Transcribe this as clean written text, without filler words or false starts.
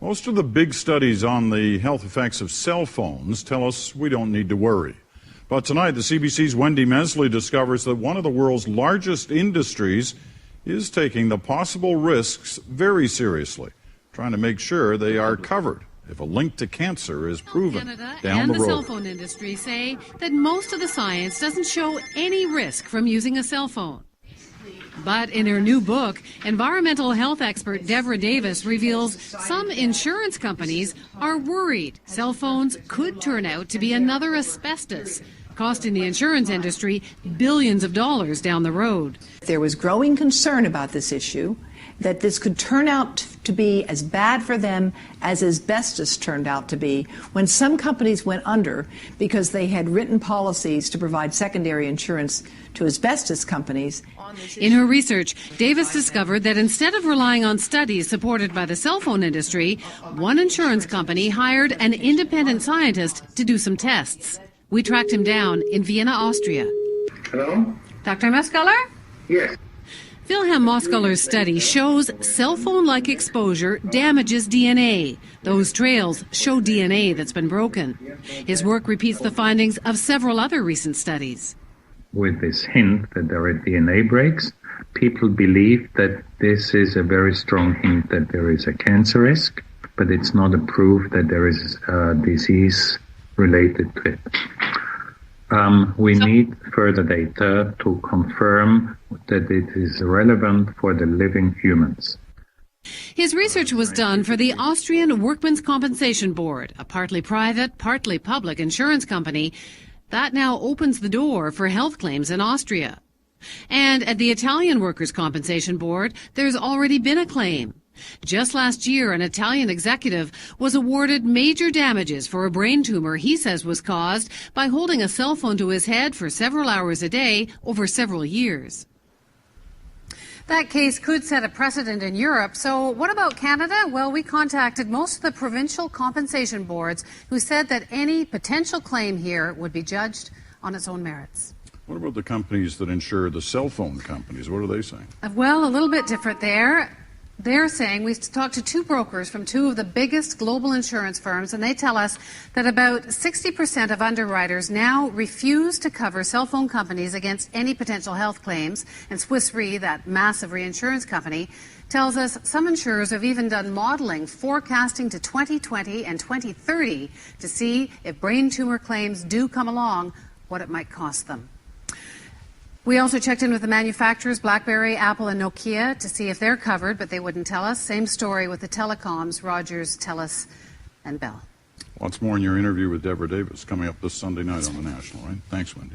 Most of the big studies on the health effects of cell phones tell us we don't need to worry. But tonight, the CBC's Wendy Mesley discovers that one of the world's largest industries is taking the possible risks very seriously, trying to make sure they are covered if a link to cancer is proven Canada down the road. And the cell phone industry say that most of the science doesn't show any risk from using a cell phone. But in her new book, environmental health expert Devra Davis reveals some insurance companies are worried cell phones could turn out to be another asbestos, costing the insurance industry billions of dollars down the road. There was growing concern about this issue, that this could turn out to be as bad for them as asbestos turned out to be when some companies went under because they had written policies to provide secondary insurance to asbestos companies. In her research, Davis discovered that instead of relying on studies supported by the cell phone industry, one insurance company hired an independent scientist to do some tests. We tracked him down in Vienna, Austria. Hello? Dr. Muscular? Yes. Wilhelm Moskuller's study shows cell phone-like exposure damages DNA. Those trails show DNA that's been broken. His work repeats the findings of several other recent studies. With this hint that there are DNA breaks, people believe that this is a very strong hint that there is a cancer risk, but it's not a proof that there is a disease related to it. We need further data to confirm that it is relevant for the living humans. His research was done for the Austrian Workmen's Compensation Board, a partly private, partly public insurance company that now opens the door for health claims in Austria. And at the Italian Workers' Compensation Board, there's already been a claim. Just last year, an Italian executive was awarded major damages for a brain tumor he says was caused by holding a cell phone to his head for several hours a day over several years. That case could set a precedent in Europe. So what about Canada? Well, we contacted most of the provincial compensation boards who said that any potential claim here would be judged on its own merits. What about the companies that insure the cell phone companies? What are they saying? Well, a little bit different there. They're saying, we talked to two brokers from two of the biggest global insurance firms, and they tell us that about 60% of underwriters now refuse to cover cell phone companies against any potential health claims. And Swiss Re, that massive reinsurance company, tells us some insurers have even done modeling forecasting to 2020 and 2030 to see if brain tumor claims do come along, what it might cost them. We also checked in with the manufacturers, BlackBerry, Apple, and Nokia, to see if they're covered, but they wouldn't tell us. Same story with the telecoms, Rogers, Telus, and Bell. Lots more in your interview with Devra Davis coming up this Sunday night on The National, right? Thanks, Wendy.